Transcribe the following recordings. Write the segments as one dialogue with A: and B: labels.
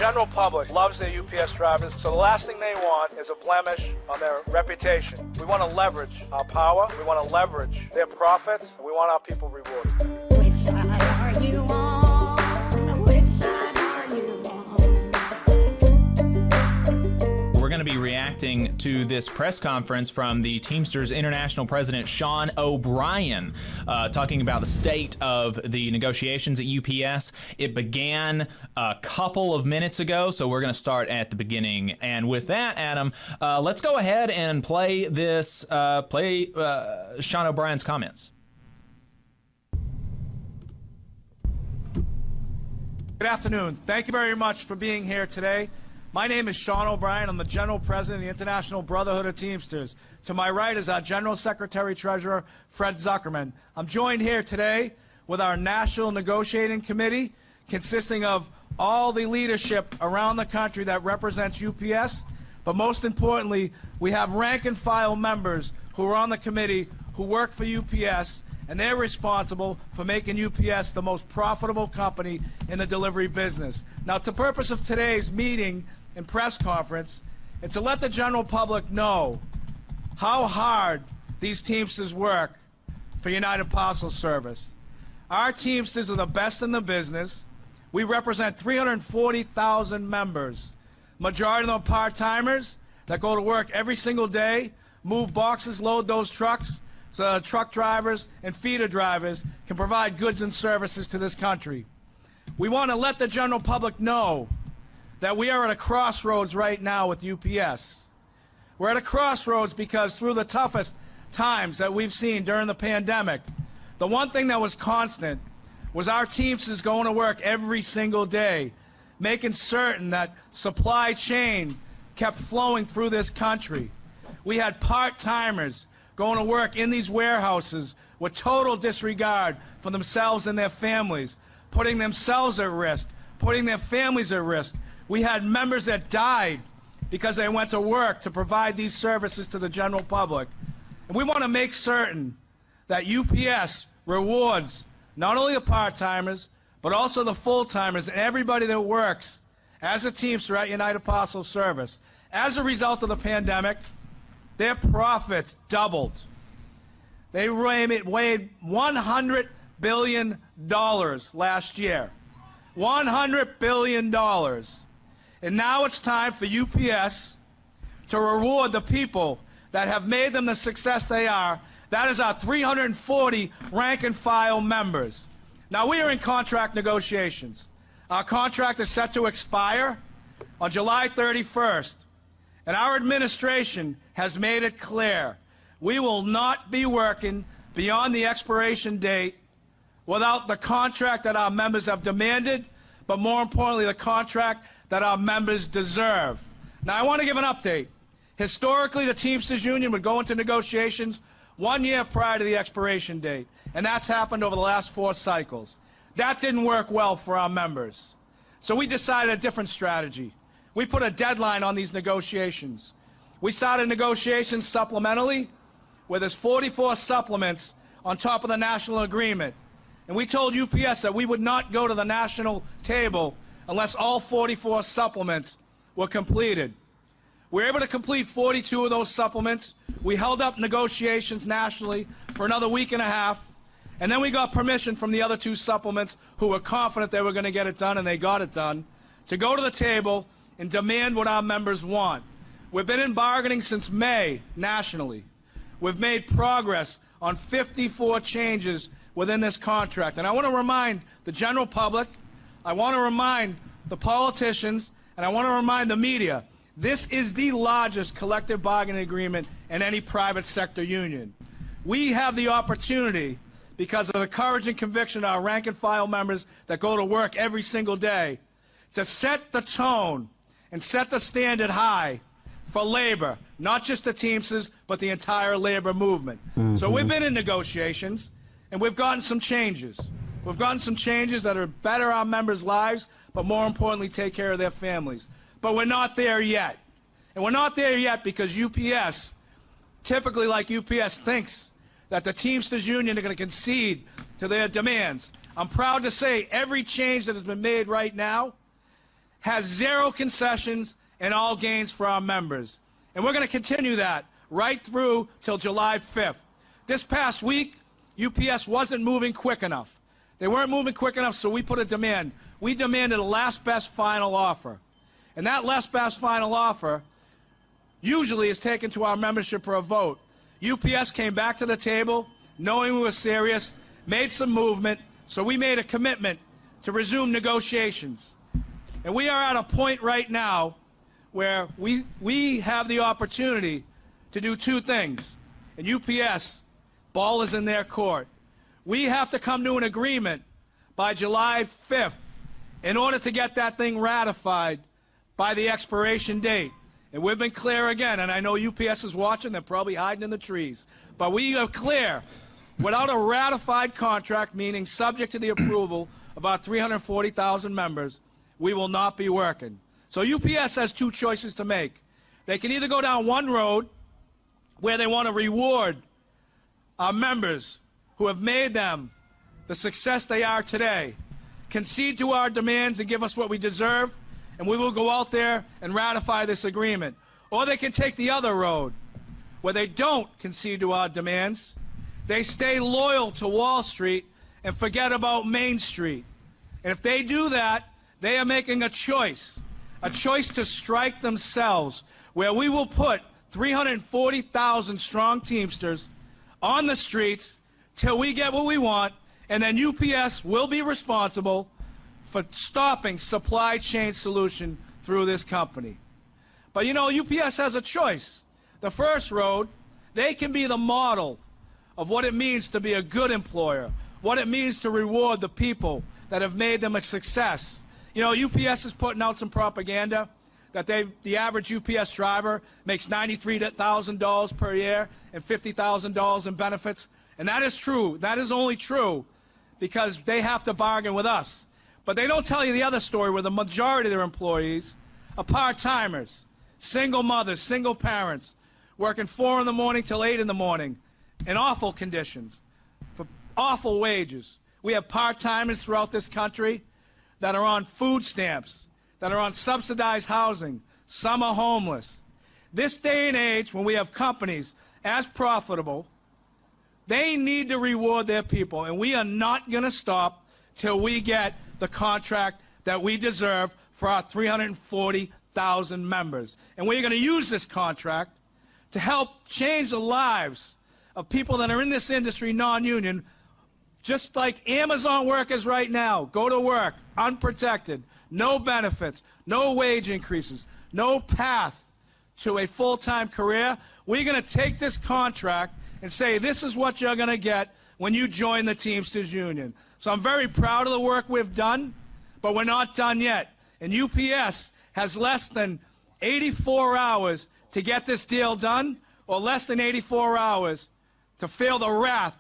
A: general public loves their UPS drivers, so the last thing they want is a blemish on their reputation. We want to leverage our power, we want to leverage their profits, and we want our people rewarded.
B: Which side are you on? Which side are you on?
C: We're going to be reacting to this press conference from the Teamsters International President Sean O'Brien, talking about the state of the negotiations at UPS. It began a couple of minutes ago, so we're going to start at the beginning. And with that, Adam, let's go ahead and play this, Sean O'Brien's comments.
A: Good afternoon. Thank you very much for being here today. My name is Sean O'Brien. I'm the General President of the International Brotherhood of Teamsters. To my right is our General Secretary-Treasurer, Fred Zuckerman. I'm joined here today with our National Negotiating Committee, consisting of all the leadership around the country that represents UPS. But most importantly, we have rank-and-file members who are on the committee who work for UPS, and they're responsible for making UPS the most profitable company in the delivery business. Now, the purpose of today's meeting and press conference is to let the general public know how hard these Teamsters work for United Parcel Service. Our Teamsters are the best in the business. We represent 340,000 members. Majority of them are part-timers that go to work every single day, move boxes, load those trucks, so truck drivers and feeder drivers can provide goods and services to this country. We want to let the general public know that we are at a crossroads right now with UPS. We're at a crossroads because through the toughest times that we've seen during the pandemic, the one thing that was constant was our Teamsters going to work every single day, making certain that supply chain kept flowing through this country. We had part-timers going to work in these warehouses with total disregard for themselves and their families, putting themselves at risk, putting their families at risk. We had members that died because they went to work to provide these services to the general public. And we want to make certain that UPS rewards not only the part-timers, but also the full-timers and everybody that works as a Teamster at United Parcel Service. As a result of the pandemic, their profits doubled. They weighed $100 billion last year. $100 billion. And now it's time for UPS to reward the people that have made them the success they are. That is our 340 rank-and-file members. Now, we are in contract negotiations. Our contract is set to expire on July 31st. And our administration has made it clear we will not be working beyond the expiration date without the contract that our members have demanded, but more importantly, the contract that our members deserve. Now, I want to give an update. Historically, the Teamsters Union would go into negotiations 1 year prior to the expiration date, and that's happened over the last 4 cycles. That didn't work well for our members. So we decided a different strategy. We put a deadline on these negotiations. We started negotiations supplementally, where there's 44 supplements on top of the national agreement. And we told UPS that we would not go to the national table unless all 44 supplements were completed. We were able to complete 42 of those supplements. We held up negotiations nationally for another week and a half, and then we got permission from the other 2 supplements who were confident they were going to get it done, and they got it done, to go to the table and demand what our members want. We've been in bargaining since May nationally. We've made progress on 54 changes within this contract. And I want to remind the general public, I want to remind the politicians, and I want to remind the media, this is the largest collective bargaining agreement in any private sector union. We have the opportunity, because of the courage and conviction of our rank-and-file members that go to work every single day, to set the tone and set the standard high for labor, not just the Teamsters, but the entire labor movement. So we've been in negotiations, and we've gotten some changes. We've gotten some changes that are better our members' lives, but more importantly, take care of their families. But we're not there yet. And we're not there yet because UPS, typically like UPS, thinks that the Teamsters Union are going to concede to their demands. I'm proud to say every change that has been made right now has 0 concessions and all gains for our members. And we're going to continue that right through till July 5th. This past week, UPS wasn't moving quick enough. They weren't moving quick enough, so we put a demand. We demanded a last best final offer. And that last best final offer usually is taken to our membership for a vote. UPS came back to the table, knowing we were serious, made some movement, so we made a commitment to resume negotiations. And we are at a point right now where we have the opportunity to do 2 things. And UPS, ball is in their court. We have to come to an agreement by July 5th in order to get that thing ratified by the expiration date. And we've been clear again, and I know UPS is watching, they're probably hiding in the trees. But we are clear, without a ratified contract, meaning subject to the approval of our 340,000 members, we will not be working. So UPS has 2 choices to make. They can either go down one road where they want to reward our members who have made them the success they are today, concede to our demands and give us what we deserve, and we will go out there and ratify this agreement. Or they can take the other road, where they don't concede to our demands, they stay loyal to Wall Street and forget about Main Street. And if they do that, they are making a choice to strike themselves, where we will put 340,000 strong Teamsters on the streets till we get what we want, and then UPS will be responsible for stopping supply chain solution through this company. But you know, UPS has a choice. The first road, they can be the model of what it means to be a good employer, what it means to reward the people that have made them a success. You know, UPS is putting out some propaganda that the average UPS driver makes $93,000 per year and $50,000 in benefits. And that is true. That is only true because they have to bargain with us. But they don't tell you the other story where the majority of their employees are part-timers, single mothers, single parents, working 4 in the morning till 8 in the morning in awful conditions, for awful wages. We have part-timers throughout this country that are on food stamps, that are on subsidized housing. Some are homeless. This day and age, when we have companies as profitable, they need to reward their people, and we are not going to stop till we get the contract that we deserve for our 340,000 members. And we're going to use this contract to help change the lives of people that are in this industry non-union, just like Amazon workers right now go to work unprotected, no benefits, no wage increases, no path to a full-time career. We're going to take this contract and say this is what you're going to get when you join the Teamsters Union. So I'm very proud of the work we've done, but we're not done yet. And UPS has less than 84 hours to get this deal done, or less than 84 hours to feel the wrath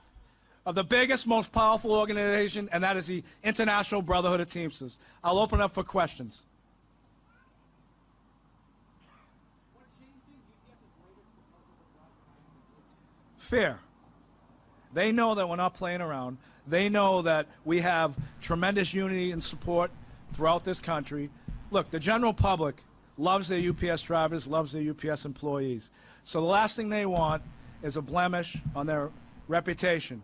A: of the biggest, most powerful organization, and that is the International Brotherhood of Teamsters. I'll open up for questions. Fair. They know that we're not playing around. They know that we have tremendous unity and support throughout this country. Look, the general public loves their UPS drivers, loves their UPS employees. So the last thing they want is a blemish on their reputation.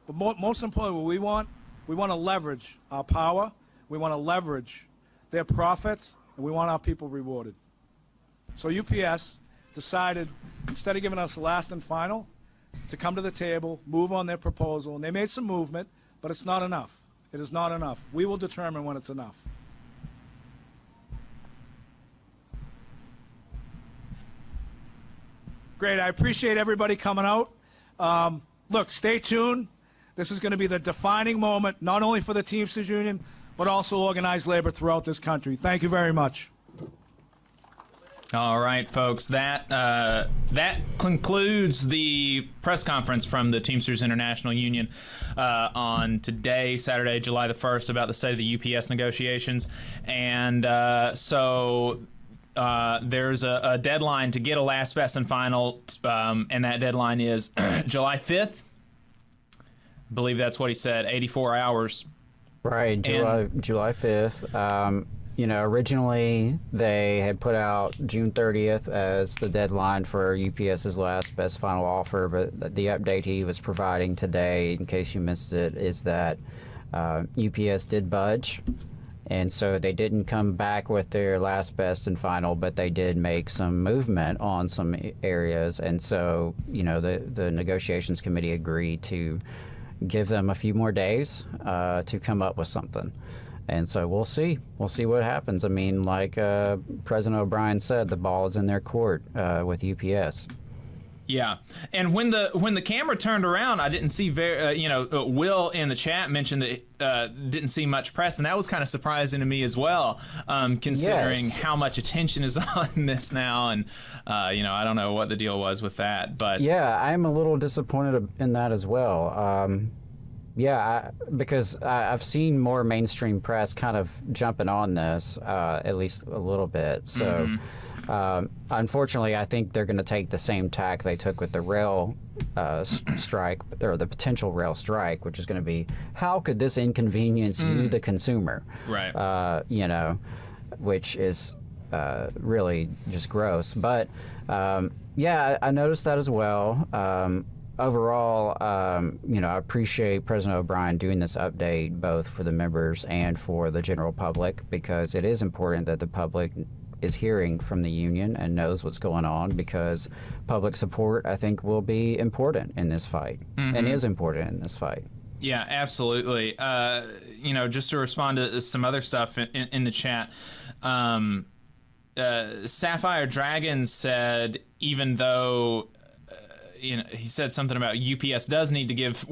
A: But most importantly, what we want to leverage our power, we want to leverage their profits, and we want our people rewarded. So UPS decided, instead of giving us the last and final, to come to the table, move on their proposal, and they made some movement, but it's not enough. It is not enough. We will determine when it's enough. Great. I appreciate everybody coming out. Look, stay tuned. This is going to be the defining moment, not only for the Teamsters Union, but also organized labor throughout this country. Thank you very much.
C: All right, folks. That concludes the press conference from the Teamsters International Union on today, Saturday, July the 1st, about the state of the UPS negotiations. And so there's a deadline to get a last, best, and final, and that deadline is July 5th. I believe that's what he said, 84 hours.
D: Right, July 5th. Originally they had put out June 30th as the deadline for UPS's last best final offer, but the update he was providing today, in case you missed it, is that UPS did budge. And so they didn't come back with their last best and final, but they did make some movement on some areas. And so, the negotiations committee agreed to give them a few more days to come up with something. And so we'll see. We'll see what happens. I mean, like President O'Brien said, the ball is in their court with UPS.
C: Yeah, and when the camera turned around, I didn't see Will in the chat mentioned that didn't see much press, and that was kind of surprising to me as well, considering how much attention is on this now, and I don't know what the deal was with that, but
D: yeah, I'm a little disappointed in that as well. Because I've seen more mainstream press kind of jumping on this, at least a little bit. So. Unfortunately, I think they're going to take the same tack they took with the rail strike, or the potential rail strike, which is going to be, how could this inconvenience you, the consumer?
C: Right.
D: Which is really just gross. But I noticed that as well. Overall, I appreciate President O'Brien doing this update both for the members and for the general public, because it is important that the public is hearing from the union and knows what's going on, because public support, I think, will be important in this fight, and is important in this fight.
C: Yeah, absolutely. Just to respond to some other stuff in the chat, Sapphire Dragon said, even though he said something about UPS does need to give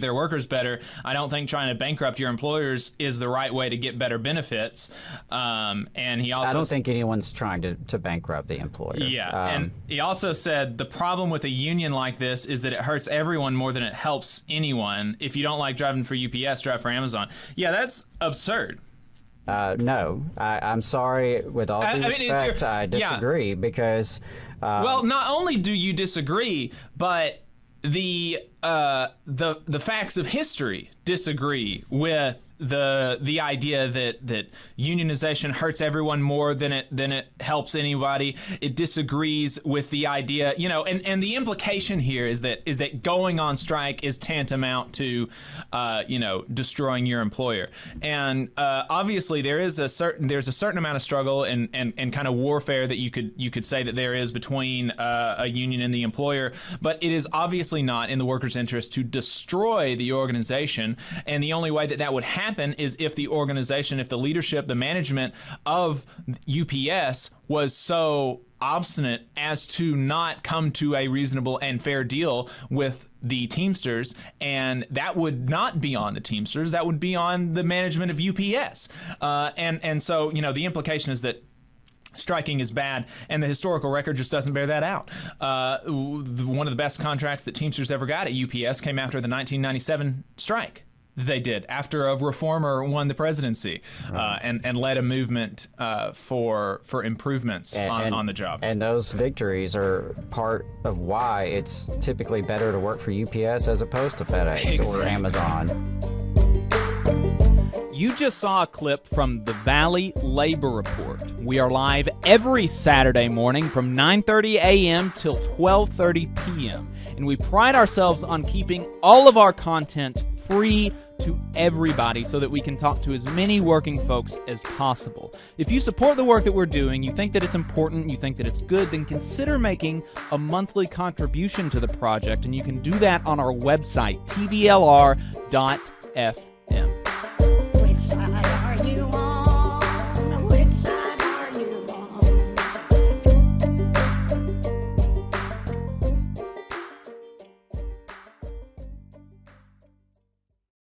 C: their workers better, I don't think trying to bankrupt your employers is the right way to get better benefits. And he also,
D: I don't think anyone's trying to bankrupt the employer.
C: Yeah, and he also said the problem with a union like this is that it hurts everyone more than it helps anyone. If you don't like driving for UPS, drive for Amazon. Yeah, that's absurd.
D: No, I'm sorry. With all due respect, I disagree, because.
C: Well, not only do you disagree, but the facts of history disagree with the idea that unionization hurts everyone more than it helps anybody. It disagrees with the idea, and the implication here is that going on strike is tantamount to destroying your employer. And obviously there's a certain amount of struggle and kind of warfare that you could say that there is between a union and the employer, but it is obviously not in the workers' interest to destroy the organization. And the only way that would happen is if the organization, if the leadership, the management of UPS was so obstinate as to not come to a reasonable and fair deal with the Teamsters, and that would not be on the Teamsters, that would be on the management of UPS. And so, the implication is that striking is bad, and the historical record just doesn't bear that out. One of the best contracts that Teamsters ever got at UPS came after the 1997 strike. They did, after a reformer won the presidency, and led a movement for improvements on the job.
D: And those victories are part of why it's typically better to work for UPS as opposed to FedEx or Amazon.
E: You just saw a clip from the Valley Labor Report. We are live every Saturday morning from 9:30 a.m. till 12:30 p.m. And we pride ourselves on keeping all of our content free to everybody so that we can talk to as many working folks as possible. If you support the work that we're doing, you think that it's important, you think that it's good, then consider making a monthly contribution to the project, and you can do that on our website, tvlr.fm.